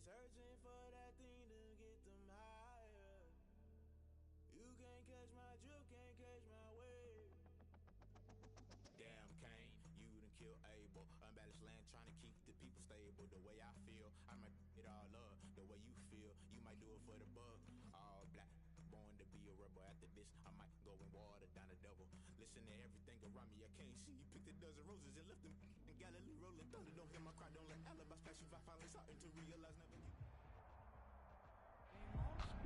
searching for that thing to get them higher. You can't catch my drift, can't catch my wave. Damn, Kane, you done killed Abel. Unbalanced land, trying to keep the people stable. The way I feel, I might it all up. The way you feel, you might do it for the buck. All black, born to be a rebel. After this, I might go and water down the double. Listen to everything around me, I can't see. You picked a dozen roses and left them in Galilee rolling thunder. Don't hear my cry, don't let alibis pass you. I finally starting to realize never you.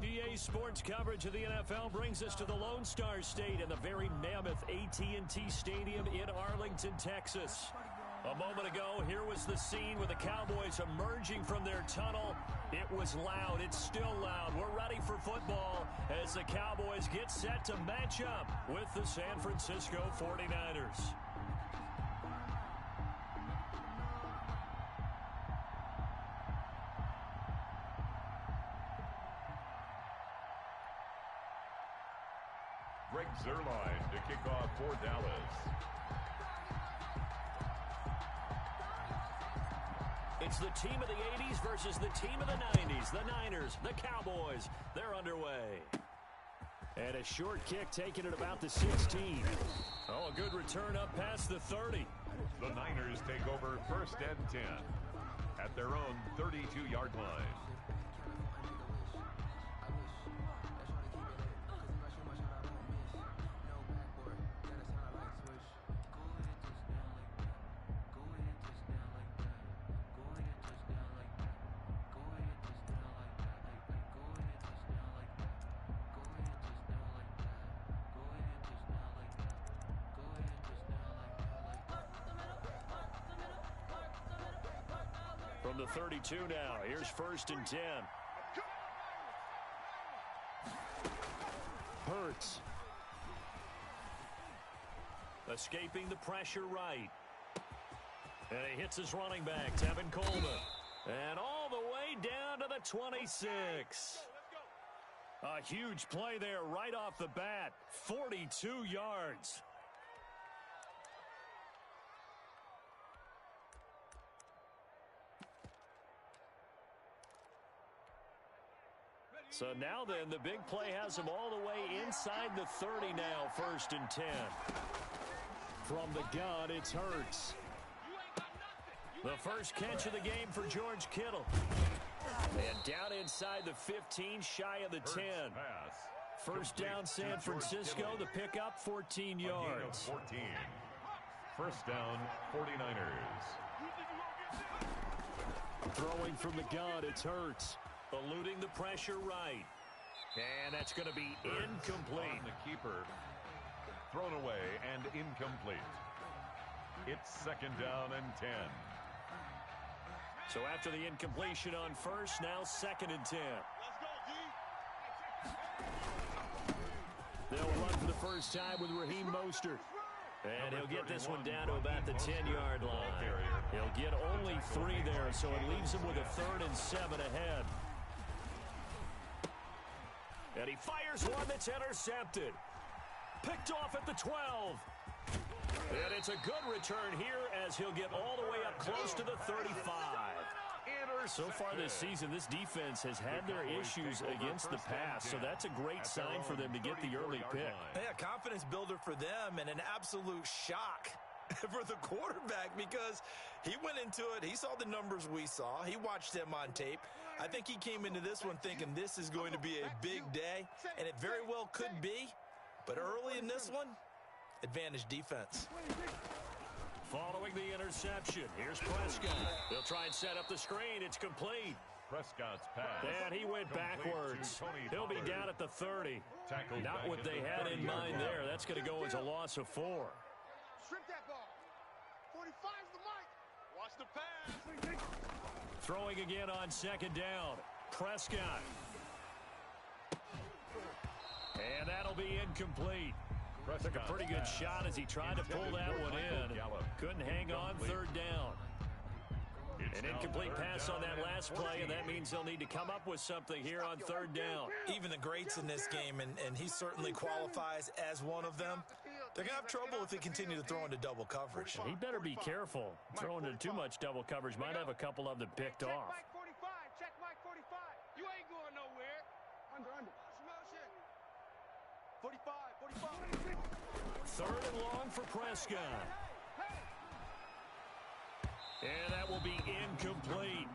EA Sports coverage of the NFL brings us to the Lone Star State in the very mammoth AT&T Stadium in Arlington, Texas. A moment ago, here was the scene with the Cowboys emerging from their tunnel. It was loud. It's still loud. We're ready for football as the Cowboys get set to match up with the San Francisco 49ers. Greg Zuerlein to kick off for Dallas. It's the team of the 80s versus the team of the 90s. The Niners, the Cowboys, they're underway. And a short kick taken at about the 16. Oh, a good return up past the 30. The Niners take over 1st and 10 at their own 32-yard line. From the 32 now, here's 1st and 10. Hurts. Escaping the pressure right. And he hits his running back, Tevin Coleman. And all the way down to the 26. A huge play there right off the bat. 42 yards. So now then, the big play has him all the way inside the 30 now, 1st and 10. From the gun, it's Hurts. The first catch of the game for George Kittle. And down inside the 15, shy of the 10. First down, San Francisco. The pickup, 14 yards. 14. First down, 49ers. Throwing from the gun, it's Hurts. Eluding the pressure right. And that's going to be incomplete. On the keeper. Thrown away and incomplete. It's 2nd down and 10. So after the incompletion on first, now 2nd and 10. They'll run for the first time with Raheem Mostert. And he'll get this one down to about the 10-yard line. He'll get only 3 there, so it leaves him with a 3rd and 7 ahead. And he fires one that's intercepted. Picked off at the 12. And it's a good return here as he'll get all the way up close to the 35. So far this season, this defense has had their issues against the pass, so that's a great sign for them to get the early pick. Yeah, confidence builder for them and an absolute shock for the quarterback because he went into it. He saw the numbers we saw. He watched them on tape. I think he came into this one thinking this is going to be a big day, and it very well could be. But early in this one, advantage defense. Following the interception, here's Prescott. He'll try and set up the screen. It's complete. Prescott's pass. And he went backwards. He'll be down at the 30. Not what they had in mind there. That's going to go as a loss of 4. Strip that ball. 45's the mic. Watch the pass. Throwing again on 2nd down. Prescott. And that'll be incomplete. Took a pretty good shot as he tried to pull that one in. Couldn't hang on 3rd down. An incomplete pass on that last play, and that means they'll need to come up with something here on 3rd down. Even the greats in this game, and he certainly qualifies as one of them, they're going to have trouble if they continue to throw into double coverage. He better be careful. Throwing into too much double coverage might have a couple of them picked off. Under. 45. Third and long for Prescott. And that will be incomplete.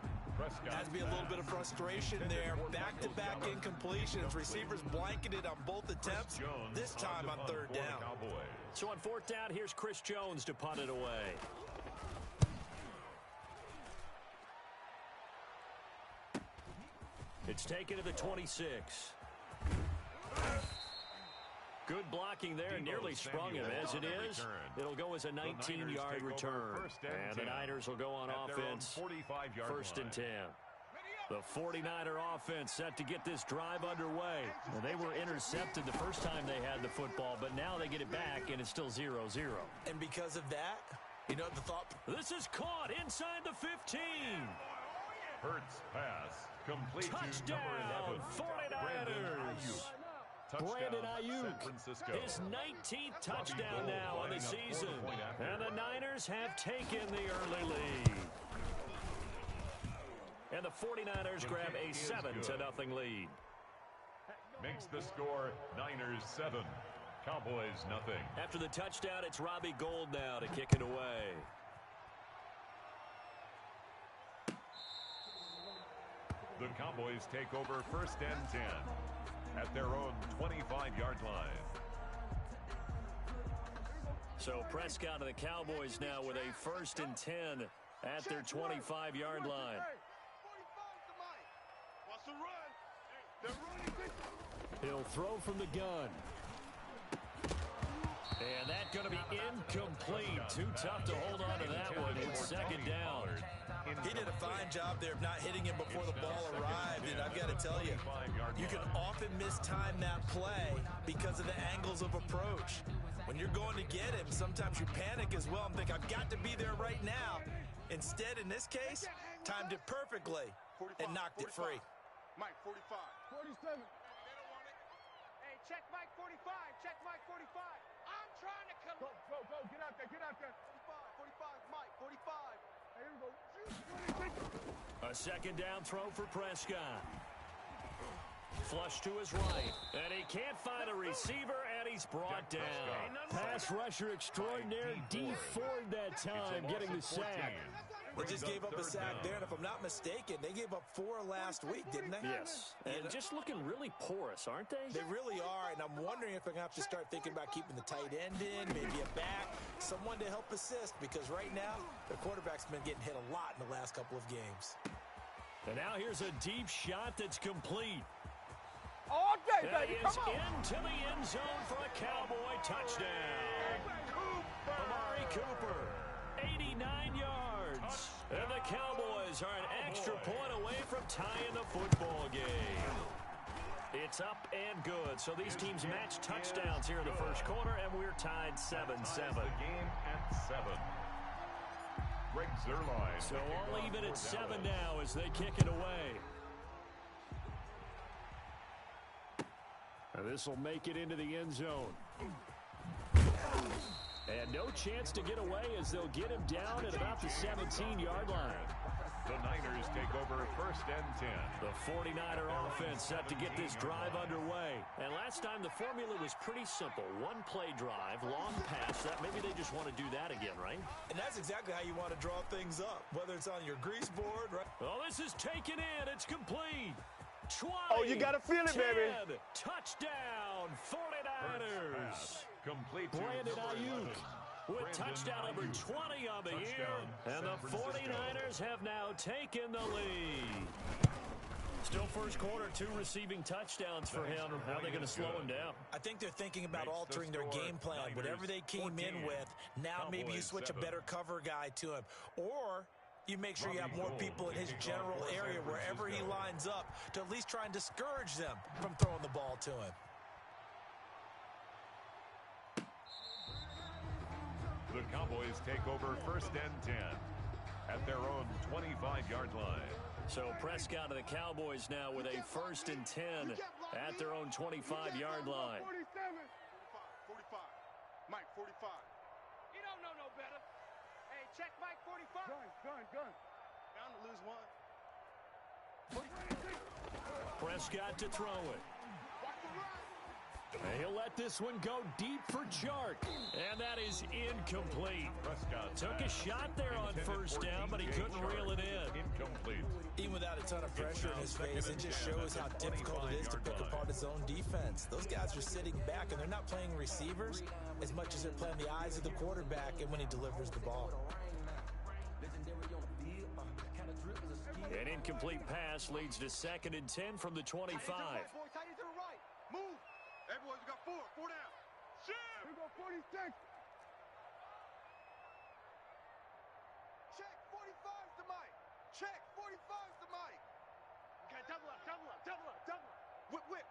Has to be a little bit of frustration there. Back-to-back incompletions. Receivers blanketed on both attempts. This time on third down. So on fourth down, here's Chris Jones to punt it away. It's taken to the 26. Good blocking there, nearly sprung him. As it is, it'll go as a 19-yard return. And the Niners will go on offense, first and 10. The 49er offense set to get this drive underway. And they were intercepted the first time they had the football, but now they get it back, and it's still 0-0. And because of that, you know the thought? This is caught inside the 15. Hurts pass. Complete Touchdown, to number 11. 49ers. Brandon Ayuk, his 19th touchdown now on the season. And the Niners have taken the early lead. And the 49ers grab a 7-0 lead. Makes the score Niners 7, Cowboys nothing. After the touchdown, it's Robbie Gould now to kick it away. The Cowboys take over first and 10 at their own 25-yard line. So Prescott and the Cowboys now with a first and 10 at their 25-yard line. He'll throw from the gun. And that's going to be incomplete. Too tough to hold on to that one. It's second down. He did a fine job there of not hitting him before the ball arrived. And I've got to tell you, you can often mistime that play because of the angles of approach. When you're going to get him, sometimes you panic as well and think, I've got to be there right now. Instead, in this case, timed it perfectly and knocked it free. Mike, 45. 47. Hey, check Mike 45. Check Mike 45. I'm trying to come. Go. Get out there. 45. Mike, 45. Hey, here we go. A second down throw for Prescott. Flush to his right. And he can't find a receiver, and he's brought down. Pass rusher extraordinaire, D Ford that time, getting the sack. They just gave up a sack there, and if I'm not mistaken, they gave up 4 last week, didn't they? Yes, and just looking really porous, aren't they? They really are, and I'm wondering if they're going to have to start thinking about keeping the tight end in, maybe a back, someone to help assist, because right now, their quarterback's been getting hit a lot in the last couple of games. And now here's a deep shot that's complete. All day, baby, come on. Into the end zone for a Cowboy touchdown. Amari Cooper, 89 yards. And the Cowboys are an extra point away from tying the football game. It's up and good. So these teams match touchdowns here in the first quarter, and we're tied 7-7. The game at 7. Greg Zuerlein. So all even at 7 now as they kick it away. And this will make it into the end zone. And no chance to get away as they'll get him down at about the 17-yard line. The Niners take over first and 10. The 49er offense set to get this drive underway. And last time the formula was pretty simple. One play drive, long pass. That maybe they just want to do that again, right? And that's exactly how you want to draw things up, whether it's on your grease board, right? Oh, this is taken in. It's complete. 20, Oh, you got to feel it, 10, baby. Touchdown, 49ers. Complete to Brandon number Ayuk 11. with touchdown number 20 on the year. And the 49ers have now taken the lead. Still first quarter, 2 receiving touchdowns for him. How are they going to slow him down? I think they're thinking about altering their game plan. Whatever they came in with, now maybe you switch a better cover guy to him. Or you make sure you have more people in his general area wherever he lines up to at least try and discourage them from throwing the ball to him. The Cowboys take over first and 10 at their own 25-yard line. So Prescott of the Cowboys now with a first and 10 at their own 25-yard line. 45. Mike, 45. You don't know no better. Hey, check Mike 45. Gun. Bound to lose one. Prescott to throw it. He'll let this one go deep for Chark. And that is incomplete. Took a shot there on first down, but he couldn't reel it in. Incomplete. Even without a ton of pressure in his face, it just shows how difficult it is to pick apart his own defense. Those guys are sitting back, and they're not playing receivers as much as they're playing the eyes of the quarterback and when he delivers the ball. An incomplete pass leads to 2nd and 10 from the 25. Move. Hey, boys, we got 4 down. Shit. We got 46. Check 45's the mic. Check 45's the mic. Okay, double up. Whip.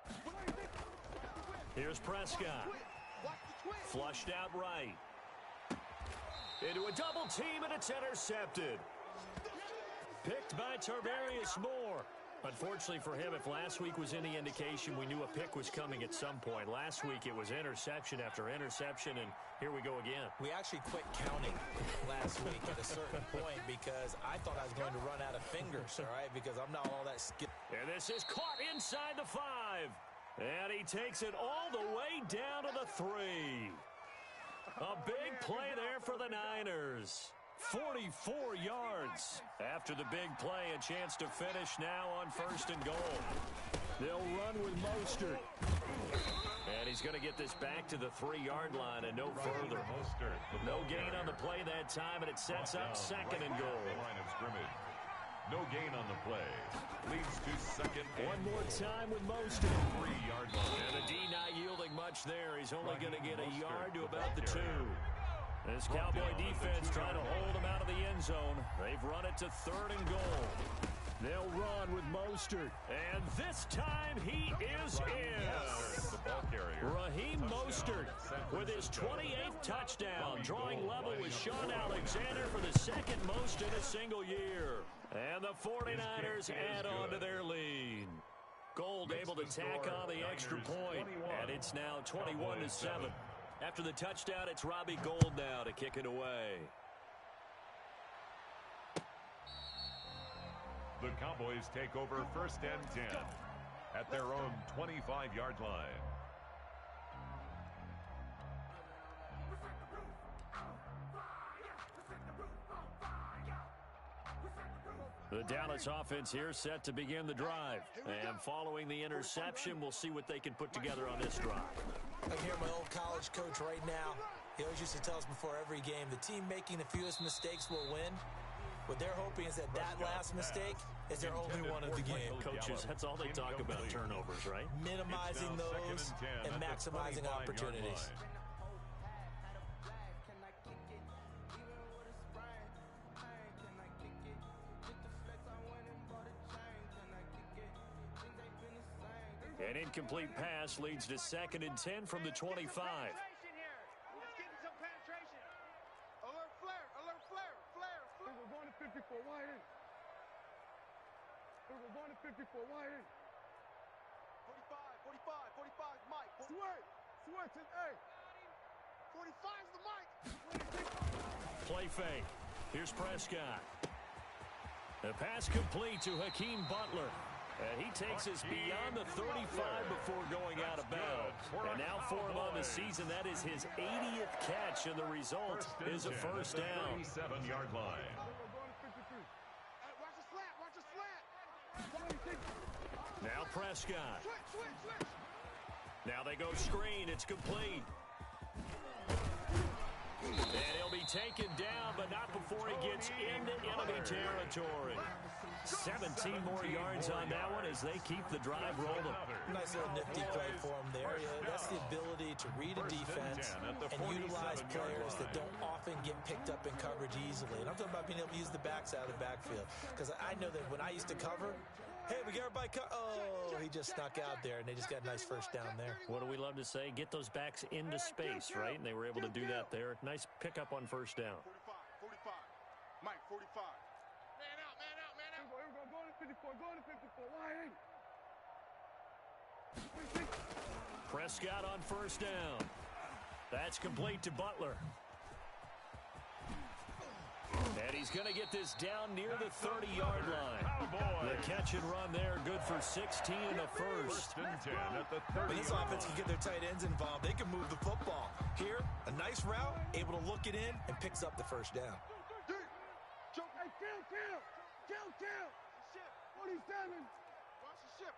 Here's Prescott. Watch the twist. Flushed out right. Into a double team, and it's intercepted. Picked by Tarvarius Moore. Unfortunately for him, if last week was any indication, we knew a pick was coming at some point. Last week it was interception after interception, and here we go again. We actually quit counting last week at a certain point because I thought I was going to run out of fingers, all right, because I'm not all that skilled. And this is caught inside the 5. And he takes it all the way down to the 3. A big play there for the Niners. 44 yards. After the big play, a chance to finish now on 1st and goal. They'll run with Mostert. And he's going to get this back to the 3-yard line and no further. No gain on the play that time, and it sets up 2nd and goal. Line of scrimmage. No gain on the play. Leads to 2nd and One more time with Mostert. 3-yard line. And the D not yielding much there. He's only going to get a yard to about the 2. This Cowboy defense trying to hold him out of the end zone. They've run it to 3rd and goal. They'll run with Mostert. And this time he is in. Raheem Mostert with his 28th touchdown, drawing level with Sean Alexander for the 2nd most in a single year. And the 49ers add on to their lead. Gold able to tack on the extra point, and it's now 21-7. After the touchdown, it's Robbie Gould now to kick it away. The Cowboys take over 1st and 10 at their own 25-yard line. The Dallas offense here set to begin the drive. And following the interception, we'll see what they can put together on this drive. I can hear my old college coach right now. He always used to tell us before every game, the team making the fewest mistakes will win. What they're hoping is that last mistake is their only one of the game. Coaches, that's all they talk about, turnovers, right? Minimizing those and maximizing opportunities. An incomplete pass leads to 2nd and 10 from the 25. Let's get some penetration. Alert flare. We're going to 54 wide in. We're going to 54 wide in. 45, Mike. Switch is A. 45's the Mike. Play fake. Here's Prescott. The pass complete to Hakeem Butler. And he takes us beyond the 35 before going out of bounds. And now for him on the season, that is his 80th catch, and the result is a 1st down. 37-yard line. Watch the slant. Now Prescott. Now they go screen. It's complete. And he'll be taken down, but not before he gets into enemy territory. 17 more yards on that one as they keep the drive rolling. Nice little nifty play for him there. That's the ability to read a defense and utilize players that don't often get picked up in coverage easily. And I'm talking about being able to use the backside of the backfield. Because I know that when I used to cover, hey, we got everybody he just snuck out there, and they just got a nice 1st down there. What do we love to say? Get those backs into space, right? And they were able to do that there. Nice pickup on 1st down. 45. Mike, 45. Man out. Here we go. Go to 54. Wide in. Prescott on 1st down. That's complete to Butler. And he's going to get this down near the 30-yard line. The catch and run there, good for 16 in the first. First and 10 at the 30. When this offense can get their tight ends involved, they can move the football. Here, a nice route, able to look it in, and picks up the first down. Kill. 47. Watch the ship.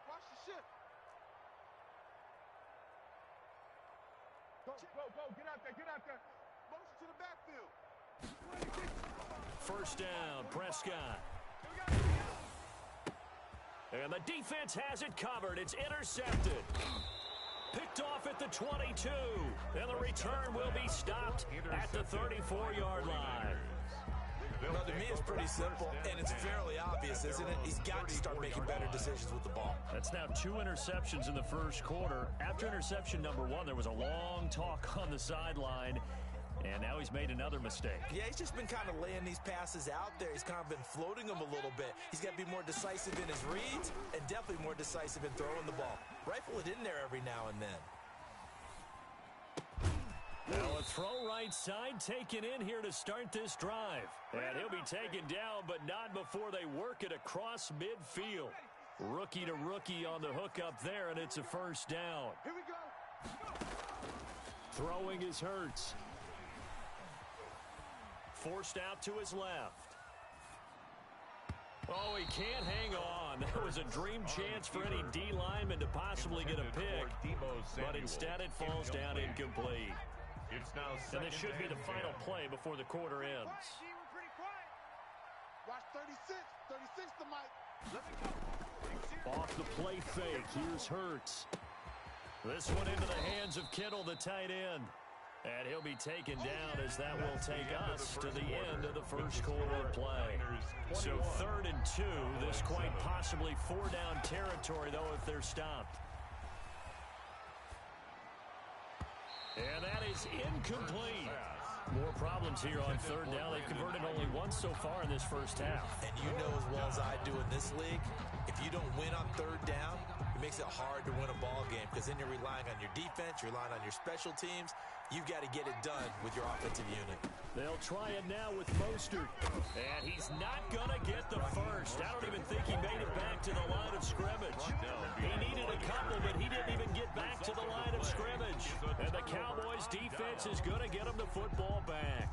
Go. Get out there. Motion to the backfield. First down, Prescott. And the defense has it covered. It's intercepted. Picked off at the 22. And the return will be stopped at the 34-yard line. Well, to me, it's pretty simple, and it's fairly obvious, isn't it? He's got to start making better decisions with the ball. That's now 2 interceptions in the first quarter. After interception number 1, there was a long talk on the sideline, and now he's made another mistake. Yeah, he's just been kind of laying these passes out there. He's kind of been floating them a little bit. He's got to be more decisive in his reads and definitely more decisive in throwing the ball. Rifle it in there every now and then. Well, a throw right side taken in here to start this drive. And he'll be taken down, but not before they work it across midfield. Rookie to rookie on the hook up there, and it's a first down. Here we go. Throwing is Hurts. Forced out to his left. Oh, he can't hang on. That was a dream chance for any D lineman to possibly get a pick. But instead it falls down incomplete. It's now and this should be the final play before the quarter ends. We're pretty quiet. Watch 36. 36 to Mike. Let me go. Off the play fake. Here's Hurts. This one into the hands of Kittle, the tight end. And he'll be taken down as that will take us to the end of the first quarter of play. So 3rd and 2. This quite possibly 4-down territory, though, if they're stopped. And that is incomplete. More problems here on 3rd down. They've converted only once so far in this first half. And you know as well as I do in this league, if you don't win on 3rd down, it makes it hard to win a ball game because then you're relying on your defense, you're relying on your special teams. You've got to get it done with your offensive unit. They'll try it now with Mostert. And he's not going to get the first. I don't even think he made it back to the line of scrimmage. He needed a couple, but he didn't even get back to the line of scrimmage. And the Cowboys' defense is going to get him the football back.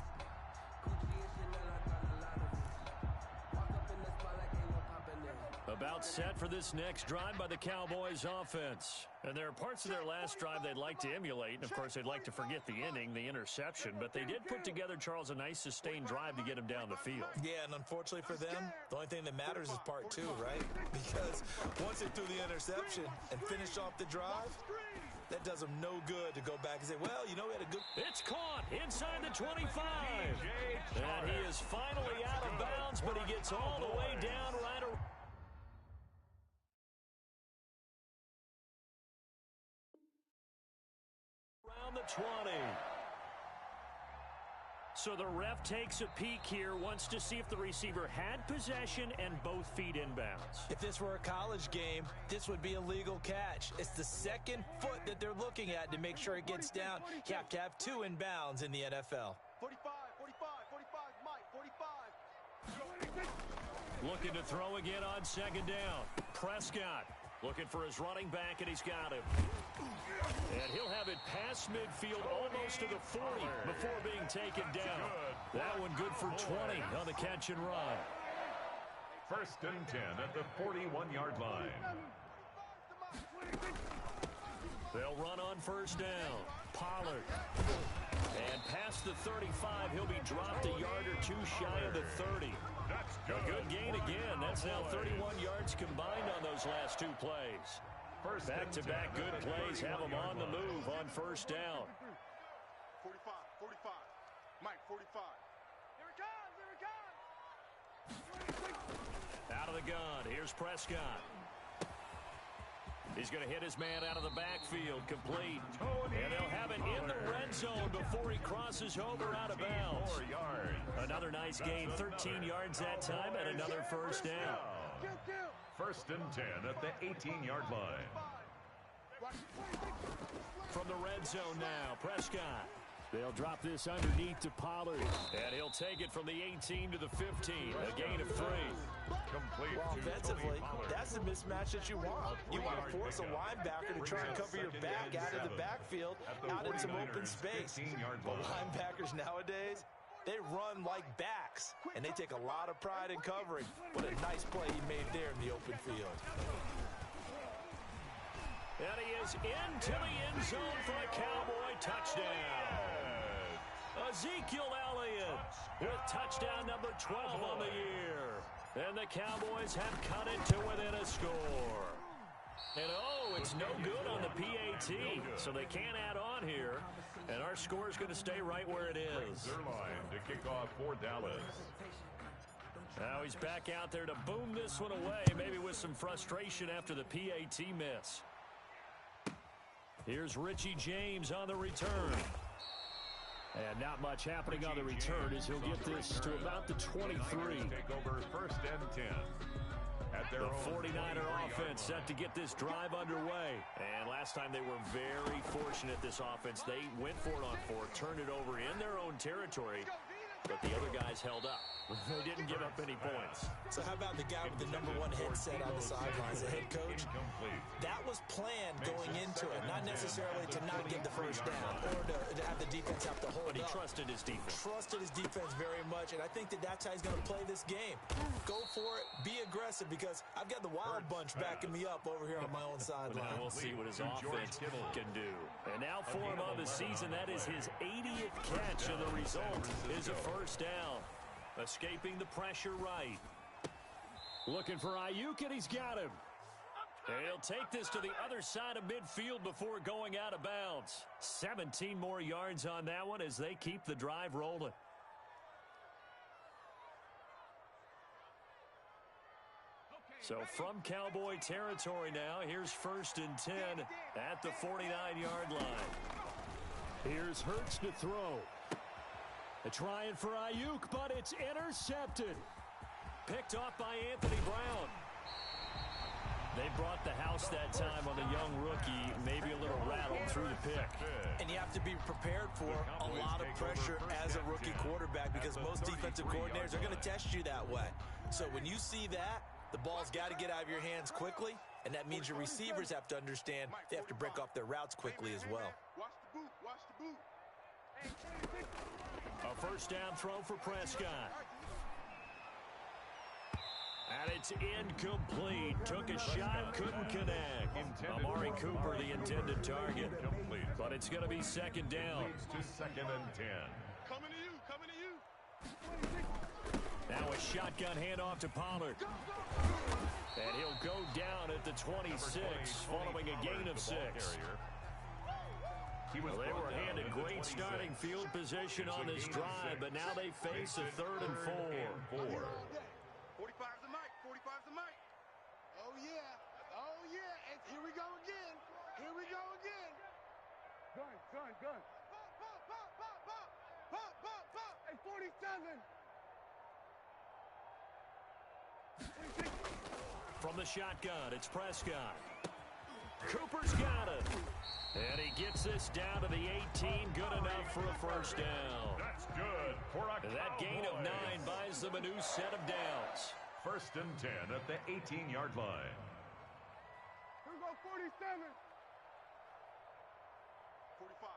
About set for this next drive by the Cowboys offense. And there are parts of their last drive they'd like to emulate. And, of course, they'd like to forget the ending, the interception. But they did put together, Charles, a nice sustained drive to get him down the field. Yeah, and unfortunately for them, the only thing that matters is part 2, right? Because once they threw the interception and finished off the drive, that does them no good to go back and say, well, you know, we had a good... It's caught inside the 25. And he is finally out of bounds, but he gets all the way down right around. The 20. So the ref takes a peek here, wants to see if the receiver had possession and both feet inbounds. If this were a college game, this would be a legal catch. It's the second foot that they're looking at to make sure it gets down. You have to have 2 inbounds in the NFL. 45, Mike, 45. Looking to throw again on 2nd down. Prescott looking for his running back, and he's got him. And he'll have it past midfield almost to the 40 before being taken down. That one good for 20 on the catch and run. 1st and 10 at the 41-yard line. They'll run on 1st down. Pollard. And past the 35, he'll be dropped a yard or 2 shy of the 30. A good gain again. That's now 31 yards combined on those last 2 plays. Back-to-back good plays have them on the move on 1st down. 45. Mike, 45. Here it comes. Out of the gun. Here's Prescott. He's going to hit his man out of the backfield, complete. And they'll have it in the red zone before he crosses over out of bounds. Another nice gain, 13 yards that time, and another 1st down. 1st and 10 at the 18-yard line. From the red zone now, Prescott. They'll drop this underneath to Pollard. And he'll take it from the 18 to the 15. A gain of 3. Complete. Well, offensively, that's the mismatch that you want. You want to force a linebacker to try and cover your back out of the backfield, out in some open space. But linebackers nowadays, they run like backs, and they take a lot of pride in covering. What a nice play he made there in the open field. And he is into the end zone for a Cowboy touchdown. Ezekiel Elliott with touchdown number 12 on the year. And the Cowboys have cut it to within a score. And oh, it's no good on the PAT, so they can't add on here. And our score is going to stay right where it is. Their line to kick off for Dallas. Now he's back out there to boom this one away, maybe with some frustration after the PAT miss. Here's Richie James on the return. And not much happening on the return as he'll get this to about the 23. Take over 1st and 10. At their the 49er offense set to get this drive underway. And last time they were very fortunate, this offense. They went for it on 4, turned it over in their own territory, but the other guys held up. They didn't give up any points. So how about the guy with the number 1 headset on the sidelines, the head coach? That was planned going into it, not necessarily to not get the first down or to have the defense have to hold up. But he trusted his defense. Trusted his defense very much, and I think that's how he's going to play this game. Go for it, be aggressive, because I've got the Wild Bunch backing me up over here on my own sideline. We'll see what his offense can do. And now for him on the season, that is his 80th catch, and the result is a first down. Escaping the pressure right. Looking for Ayuk, and he's got him. And he'll take this to the other side of midfield before going out of bounds. 17 more yards on that one as they keep the drive rolling. So from Cowboy territory now, here's 1st and 10 at the 49-yard line. Here's Hurts to throw. They're trying for Ayuk, but it's intercepted. Picked off by Anthony Brown. They brought the house that time on the young rookie, maybe a little rattled through the pick. And you have to be prepared for a lot of pressure as a rookie quarterback, because most defensive coordinators are going to test you that way. So when you see that, the ball's got to get out of your hands quickly, and that means your receivers have to understand they have to break off their routes quickly as well. Watch the boot, watch the boot. A first down throw for Prescott. And it's incomplete. Took a shot, couldn't connect. Amari Cooper, the intended target. But it's going to be 2nd down. To 2nd and 10. Coming to you, coming to you. Now a shotgun handoff to Pollard. And he'll go down at the 26 following a gain of 6. Well, they were handed great starting field position on this drive, but now they face a 3rd and 4. 45's the mic, 45's the mic. Oh, yeah, and here we go again. Here we go again. Gun. Pop. Hey, 47. From the shotgun, it's Prescott. Cooper's got it. And he gets this down to the 18. Good enough for a first down. That's good for a That gain of 9 buys them a new set of downs. 1st and 10 at the 18-yard line. Here we go, 47. 45.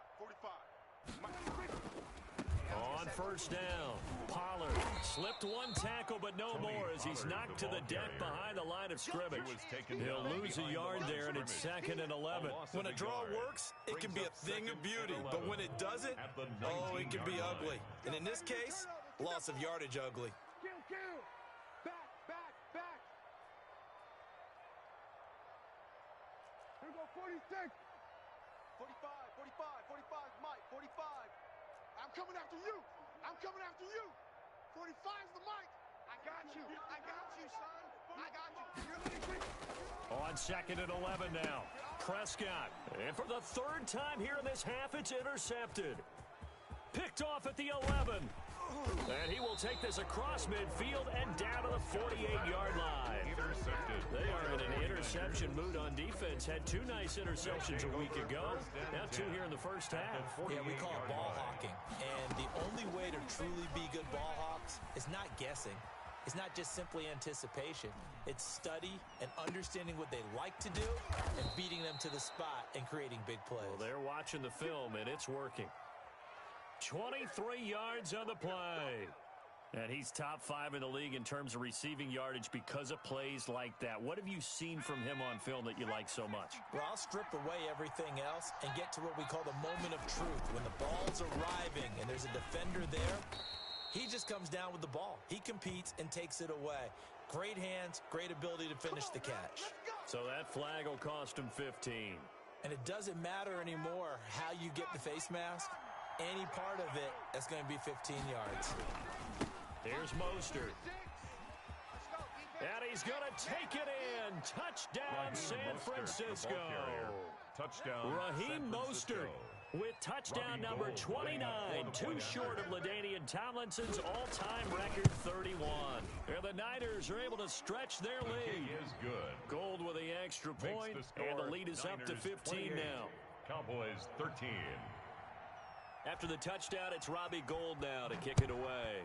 On first down, Pollard slipped one tackle, but no more as he's knocked to the deck behind the line of scrimmage. He'll lose a yard there, and it's 2nd and 11. When a draw works, it can be a thing of beauty, but when it doesn't, oh, it can be ugly. And in this case, loss of yardage ugly. Kill. Back. Here we go, 46. 45, Mike, 45. I'm coming after you. 45's the mic. I got you, son. I got you. On 2nd and 11 now, Prescott. And for the 3rd time here in this half, it's intercepted. Picked off at the 11. And he will take this across midfield and down to the 48-yard line. Intercepted. They are in an interception interception mood on defense. Had 2 nice interceptions a week ago. Now 2 here in the first half. Yeah, we call it ball hawking. And the only way to truly be good ball hawks is not guessing. It's not just simply anticipation. It's study and understanding what they like to do and beating them to the spot and creating big plays. Well, they're watching the film, and it's working. 23 yards on the play. And he's top 5 in the league in terms of receiving yardage because of plays like that. What have you seen from him on film that you like so much? Well, I'll strip away everything else and get to what we call the moment of truth. When the ball's arriving and there's a defender there, he just comes down with the ball. He competes and takes it away. Great hands, great ability to finish the catch. So that flag will cost him 15. And it doesn't matter anymore how you get the face mask. Any part of it, that's going to be 15 yards. Here's Mostert. And he's going to take it in. Touchdown, San Francisco. Touchdown, Raheem Mostert with touchdown number 29. Too short of LaDainian Tomlinson's all-time record 31. And the Niners are able to stretch their lead. Is good. Gold with the extra point, and the lead is up to 15 now. Cowboys 13. After the touchdown, it's Robbie Gould now to kick it away.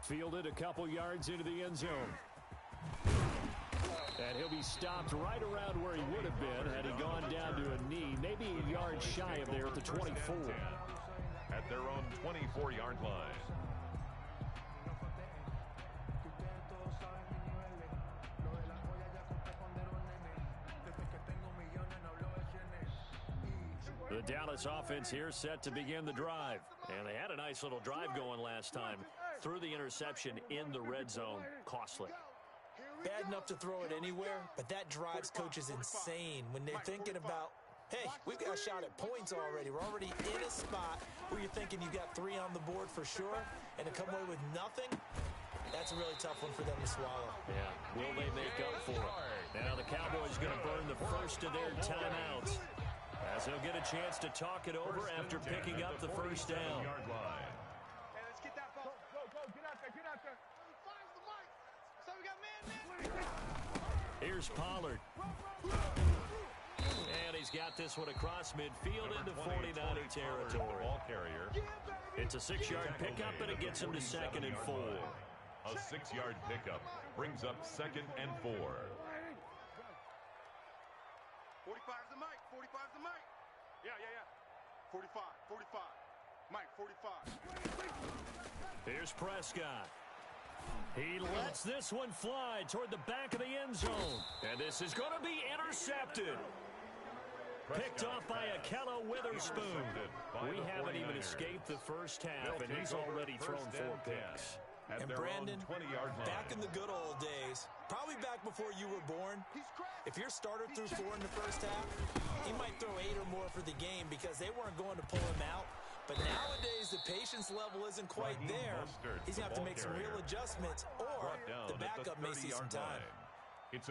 Fielded a couple yards into the end zone. And he'll be stopped right around where he would have been had he gone down to a knee, maybe a yard shy of there at the 24. At their own 24-yard line. The Dallas offense here set to begin the drive. And they had a nice little drive going last time. Threw the interception in the red zone. Costly. Bad enough to throw it anywhere, but that drives coaches insane when they're thinking about, hey, we've got a shot at points already. We're already in a spot where you're thinking you've got 3 on the board for sure, and to come away with nothing, that's a really tough one for them to swallow. Yeah, will they make up for it? Now the Cowboys going to burn the first of their timeouts, as they'll get a chance to talk it over after picking up the first down. Hey, let's get that ball. Go, get out there, get out there. Finds the mic. So we got man. Here's Pollard. And he's got this one across midfield into 49er territory. Ball carrier. It's a 6-yard pickup, and it gets him to 2nd and 4. A 6-yard pickup brings up 2nd and 4. 45's the mic. 45's the mic. Yeah. 45. Mike, 45. Here's Prescott. He lets this one fly toward the back of the end zone. And this is going to be intercepted. Picked off by Akello Witherspoon. We haven't even escaped the first half, and he's already thrown 4 picks. And Brandon, back in the good old days, probably back before you were born, if your starter threw 4 in the first half, he might throw 8 or more for the game because they weren't going to pull him out. But nowadays, the patience level isn't quite there. He's going to have to make some real adjustments, or the backup may see some time.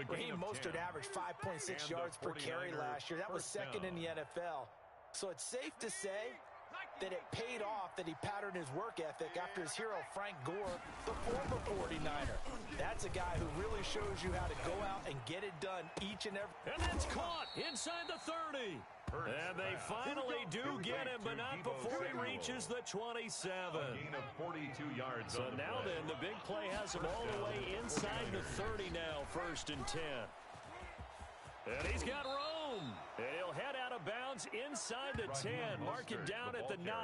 Raheem Mostert averaged 5.6 yards per carry last year. That was 2nd in the NFL. So it's safe to say that it paid off that he patterned his work ethic after his hero Frank Gore, the former 49er. That's a guy who really shows you how to go out and get it done each and every... And that's caught inside the 30. And they finally do get him, but not before he reaches the 27. A gain of 42 yards. So now then, the big play has him all the way inside the 30 now, 1st and 10. And he's got room. And he'll head out of bounds inside the 10, marking down at the 9.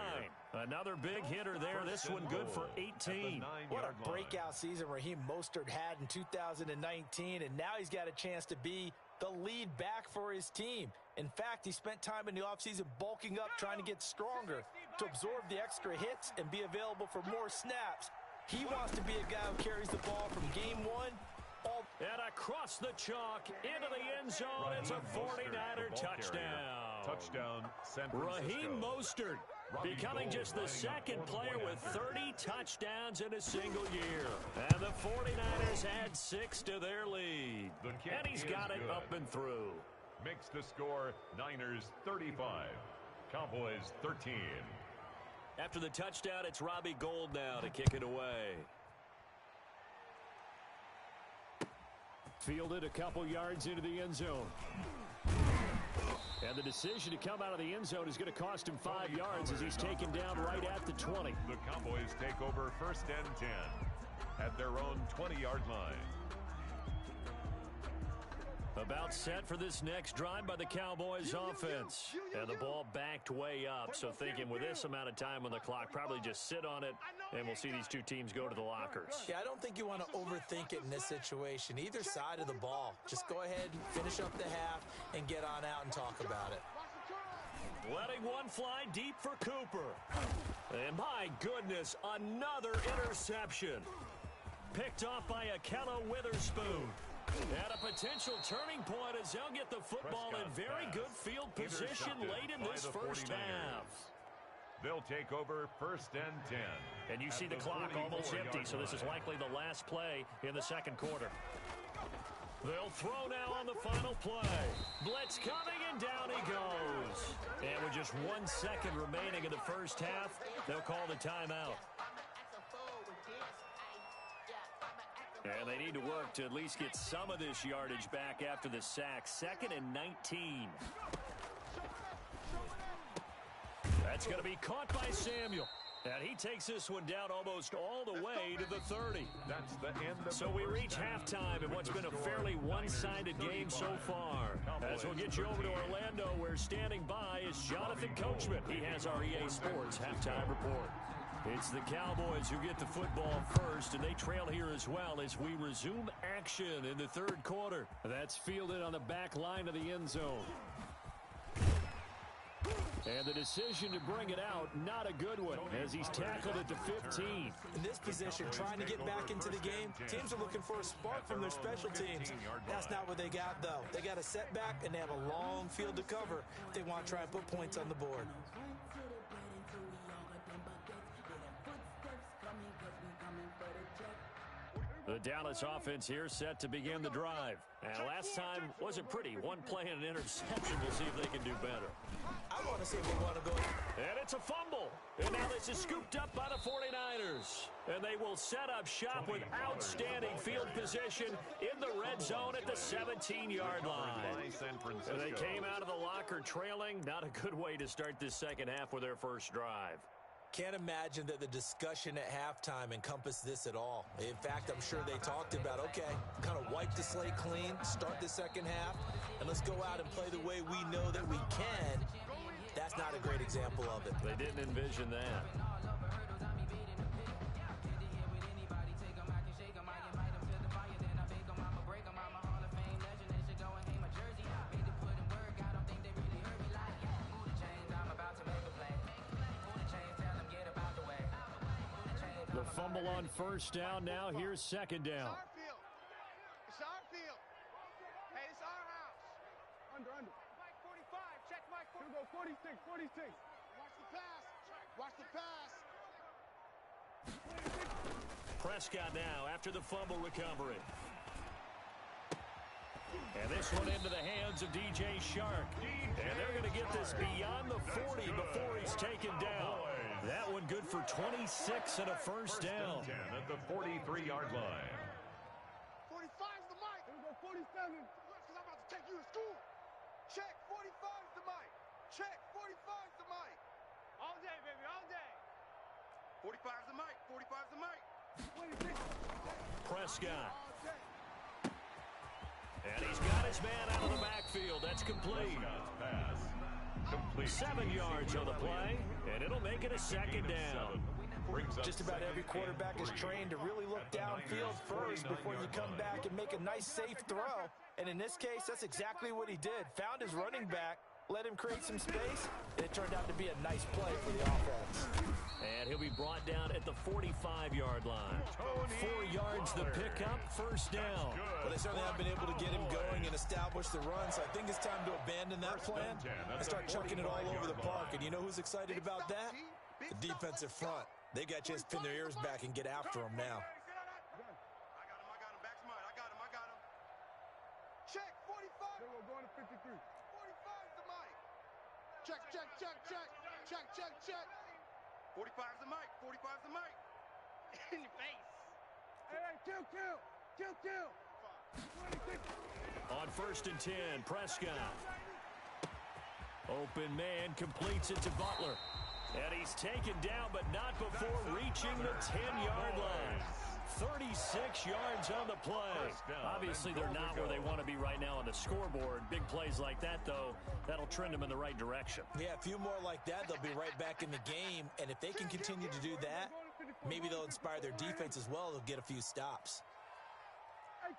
Another big hitter there. This one good for 18. What a breakout season Raheem Mostert had in 2019, and now he's got a chance to be the lead back for his team. In fact, he spent time in the offseason bulking up, trying to get stronger, to absorb the extra hits and be available for more snaps. He wants to be a guy who carries the ball from game 1 and across the chalk into the end zone. It's a 49er touchdown. Touchdown, San Francisco. Raheem Mostert becoming just the 2nd player with 30 touchdowns in a single year. And the 49ers add 6 to their lead. And he's got it up and through. Makes the score Niners 35, Cowboys 13. After the touchdown, it's Robbie Gould now to kick it away. Fielded a couple yards into the end zone. And the decision to come out of the end zone is going to cost him 5 yards as he's taken down right at the 20. The Cowboys take over 1st and 10 at their own 20-yard line. About set for this next drive by the Cowboys offense. And the ball backed way up. So thinking with this amount of time on the clock, probably just sit on it, and we'll see these two teams go to the lockers. Yeah, I don't think you want to overthink it in this situation. Either side of the ball. Just go ahead and finish up the half and get on out and talk about it. Letting one fly deep for Cooper. And my goodness, another interception. Picked off by Akello Witherspoon. At a potential turning point as they'll get the football in very good field position late in this first half. They'll take over 1st and 10. And you see the clock almost empty, so this is likely the last play in the second quarter. They'll throw now on the final play. Blitz coming, and down he goes. And with just 1 second remaining in the first half, they'll call the timeout. And they need to work to at least get some of this yardage back after the sack. 2nd and 19. That's going to be caught by Samuel. And he takes this one down almost all the way to the 30. That's the end of So we reach halftime in what's been a fairly one-sided game so far. As we'll get you over to Orlando, where standing by is Jonathan Coachman. He has our EA Sports halftime report. It's the Cowboys who get the football first, and they trail here as well as we resume action in the third quarter. That's fielded on the back line of the end zone. And the decision to bring it out, not a good one, as he's tackled at the 15. In this position, trying to get back into the game, teams are looking for a spark from their special teams. That's not what they got, though. They got a setback, and they have a long field to cover if they want to try and put points on the board. The Dallas offense here set to begin the drive. And last time wasn't pretty. One play and an interception. We'll see if they can do better. I want to see if they want to go. And it's a fumble. And now this is scooped up by the 49ers. And they will set up shop with outstanding field position in the red zone at the 17-yard line. And they came out of the locker trailing. Not a good way to start this second half with their first drive. Can't imagine that the discussion at halftime encompassed this at all. In fact, I'm sure they talked about, okay, kind of wipe the slate clean, start the second half, and let's go out and play the way we know that we can. That's not a great example of it. They didn't envision that. The fumble on first down. Now here's second down. It's our field. It's our field. Hey, it's our house. Under. Mike 45. Check Mike 45. Here we go. 46. Watch the pass. Watch the pass. Prescott now after the fumble recovery. And this one into the hands of DJ Shark. And they're going to get this beyond the 40 before he's taken down. That one good for 26 and a first down. 10 at the 43-yard line. 45's the mic. Here we go. 47. Because I'm about to take you to school. Check. 45's the mic. Check. 45's the mic. All day, baby. All day. 45's the mic. 45's the mic. 26. Prescott. And he's got his man out of the backfield. That's complete. Prescott's pass. Complete. 7 yards on the play, and it'll make it a second down. Just about every quarterback is trained to really look downfield first before you come back and make a nice, safe throw. And in this case, that's exactly what he did. Found his running back, let him create some space, and it turned out to be a nice play for the offense. And he'll be brought down at the 45-yard line. 4 yards the pickup, first down. Well, they certainly have been able to get him going and establish the run, so I think it's time to abandon that plan and start chucking it all over the park. And you know who's excited about that? The defensive front. They got to just pin their ears back and get after him now. I got him. Back smart. I got him. Check. 45. Then we're going to 53. 45's the mic. Check. 45's the mic. 45's the mic. In your face. Hey, kill. On 1st and 10, Prescott. Open man completes it to Butler. And he's taken down, but not before reaching the 10-yard line. 36 yards on the play. Obviously, they're not where they want to be right now on the scoreboard. Big plays like that, though, that'll trend them in the right direction. Yeah, a few more like that, they'll be right back in the game. And if they can continue to do that, maybe they'll inspire their defense as well. They'll get a few stops. Hey,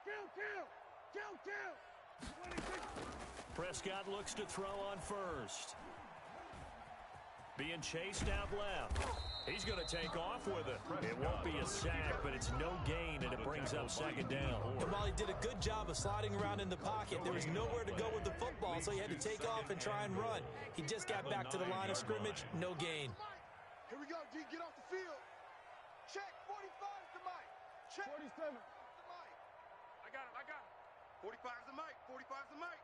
Prescott looks to throw on 1st. Being chased out left. He's going to take off with it. It won't be a sack, but it's no gain, and it brings up 2nd down. And while he did a good job of sliding around in the pocket, there was nowhere to go with the football, so he had to take off and try and run. He just got back to the line of scrimmage, no gain. Here we go, D, get off the field. Check, 45 to Mike. Check. 47. I got him. 45's the Mike. 45's the Mike.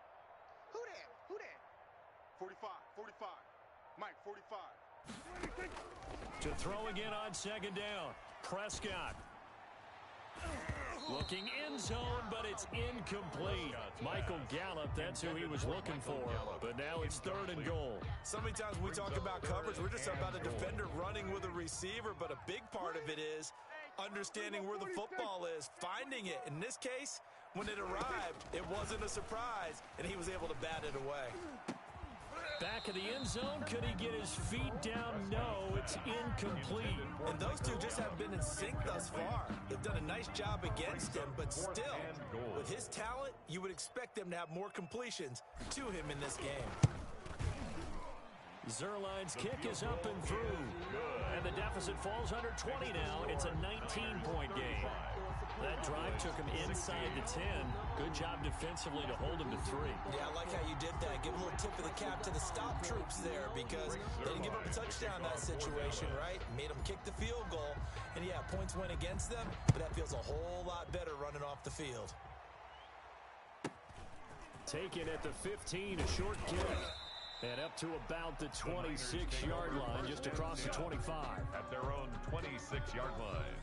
Who that? 45. Mike, 45. To throw again on 2nd down. Prescott. Looking end zone, but it's incomplete. Michael Gallup, that's who he was looking for. But now it's 3rd and goal. So many times we talk about coverage, we're just about a defender running with a receiver, but a big part of it is understanding where the football is, finding it. In this case, when it arrived, it wasn't a surprise, and he was able to bat it away. Back of the end zone, could he get his feet down? No, it's incomplete. And those two just haven't been in sync thus far. They've done a nice job against him, but still, with his talent, you would expect them to have more completions to him in this game. Zerline's kick is up and through. And the deficit falls under 20 now. It's a 19-point game. That drive took him inside the 10. Good job defensively to hold him to 3. Yeah, I like how you did that. Give a little tip of the cap to the stop troops there because they didn't give up a touchdown in that situation, right? Made them kick the field goal. And, yeah, points went against them, but that feels a whole lot better running off the field. Taken at the 15, a short kick. And up to about the 26-yard line, just across the 25. At their own 26-yard line.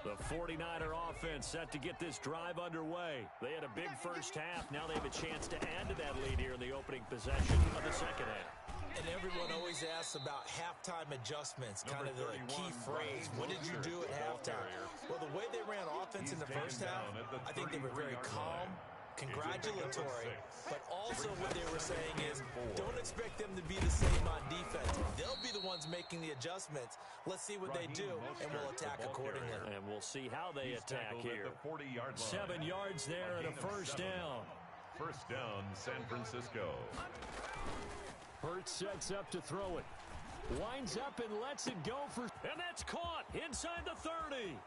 The 49er offense set to get this drive underway. They had a big first half. Now they have a chance to add to that lead here in the opening possession of the second half. And everyone always asks about halftime adjustments, kind of the key phrase. What did you do at halftime? Well, the way they ran offense in the first half, I think they were very calm, congratulatory, but also what they were saying is don't expect them to be the same on defense. They'll be the ones making the adjustments. Let's see what they do, and we'll attack accordingly. And we'll see how they attack here. 7 yards there and a first down. First down, San Francisco. Hurts sets up to throw it. Winds up and lets it go for... And that's caught inside the 30.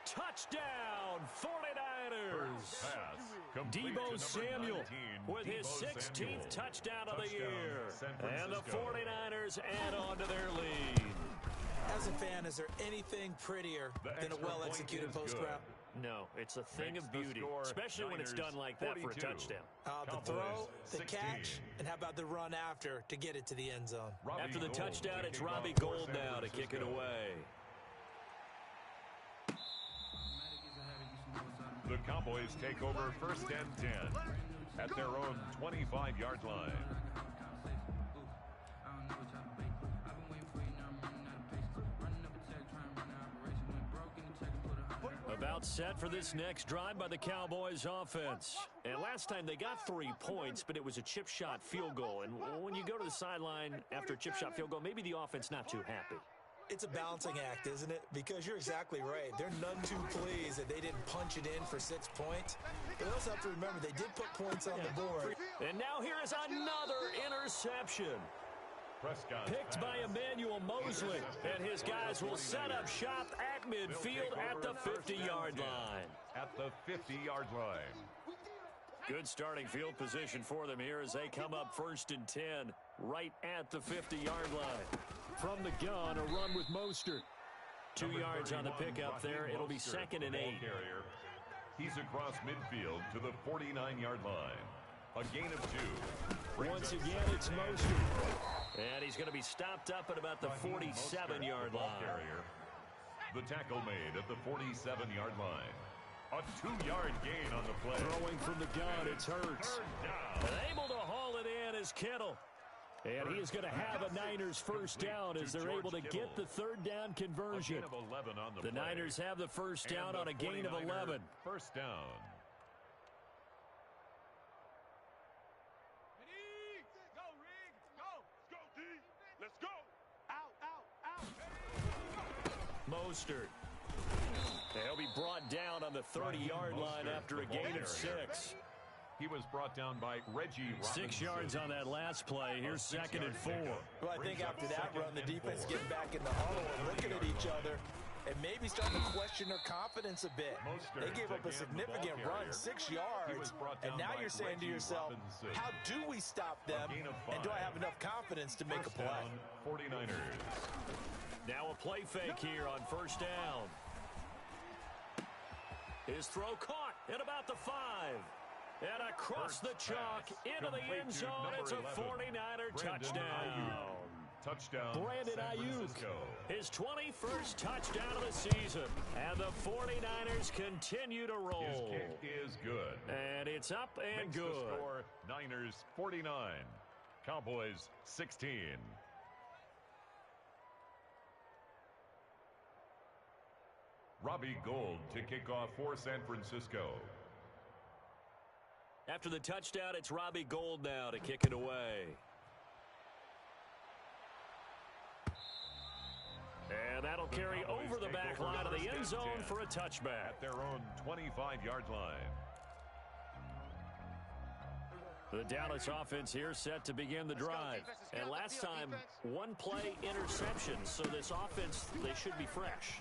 Touchdown, 49ers. Debo Samuel with his 16th touchdown of the year. And the 49ers add on to their lead. As a fan, is there anything prettier than a well-executed post route? No, it's a thing of beauty, especially when it's done like that for a touchdown. The throw, the catch, and how about the run after to get it to the end zone? After the touchdown, it's Robbie Gould now to kick it away. The Cowboys take over 1st and 10 at their own 25-yard line. About set for this next drive by the Cowboys offense. And last time they got 3 points, but it was a chip shot field goal. And when you go to the sideline after a chip shot field goal, maybe the offense not too happy. It's a balancing act, isn't it? Because you're exactly right. They're none too pleased that they didn't punch it in for 6 points. But they also have to remember they did put points on the board. And now here is another interception. Picked by Emmanuel Mosley. And his guys will set up shop at midfield at the 50-yard line. At the 50-yard line. Good starting field position for them here as they come up 1st and 10 right at the 50-yard line. From the gun, a run with Mostert. 2 yards on the pickup there. It'll be 2nd and 8. He's across midfield to the 49-yard line. A gain of 2. Once again, it's Mostert. And he's going to be stopped up at about the 47-yard line. The tackle made at the 47-yard line. A 2-yard gain on the play. Throwing from the gun, it's Hurts. And able to haul it in is Kittle. And he is going to have a Niners first down as they're able to get the third down conversion. The Niners have the first down on a gain of 11. First down. Go, Rig. Go. Let's go, D. Let's go. Out. Mostert. He'll be brought down on the 30-yard line after a gain of 6. He was brought down by Reggie Robinson. 6 yards on that last play. Here's 2nd and 4. Well, I think after that run, the defense getting back in the huddle and looking at each other and maybe starting to question their confidence a bit. They gave up a significant run, 6 yards, and now you're saying to yourself, how do we stop them, and do I have enough confidence to make a play? 49ers. Now a play fake here on first down. His throw caught at about the 5. And across the chalk into the end zone, it's a 49er touchdown. Touchdown, Brandon Ayuk, his 21st touchdown of the season. And the 49ers continue to roll. His kick is good. And it's up and Makes good. The score, Niners 49, Cowboys 16. Robbie Gould to kick off for San Francisco. After the touchdown, it's Robbie Gould now to kick it away. And that'll carry over the back line of the end zone for a touchback. At their own 25-yard line. The Dallas offense here set to begin the drive. And last time, one play interception. So this offense, they should be fresh.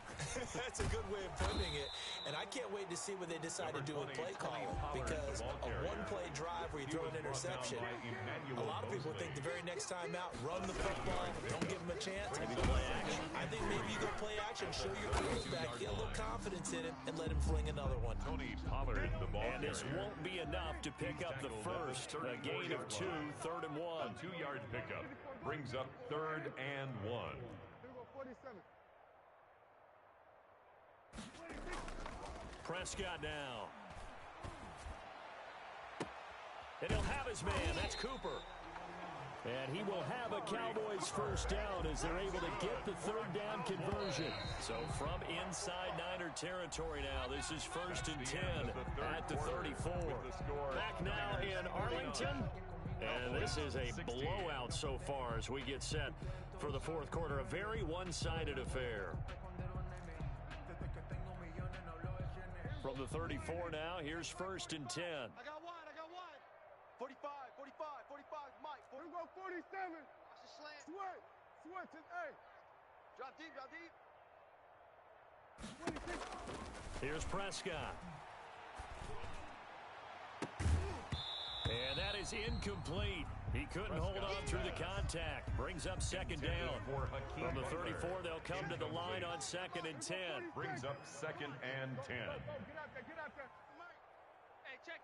That's a good way of putting it. And I can't wait to see what they decide to do with play calling. Because a one-play drive where you throw an interception, a lot of people think the very next time out, run the football, don't give them a chance. Maybe play action. I think maybe you go play action, show your quarterback, get a little confidence in him, and let him fling another one. Tony Pollard, the ball And this won't be enough to pick up the first. A gain of 2, 3rd and 1. A 2-yard pickup brings up 3rd and 1. 47. Prescott now. And he'll have his man. That's Cooper. And he will have a Cowboys first down as they're able to get the 3rd down conversion. So from inside Niner territory now, this is 1st and 10 at the 34. Back now in Arlington. And this is a blowout so far as we get set for the 4th quarter. A very one-sided affair. From the 34 now, here's 1st and 10. I got one. 45, Mike. Here we go, 47. Watch the slant. Switch it, hey. Drop deep. 26. Here's Prescott. And that is incomplete. He couldn't hold on through the contact. Brings up 2nd down. From the 34, they'll come to the line on 2nd and 10. Brings up 2nd and 10. Get out there. Hey, check.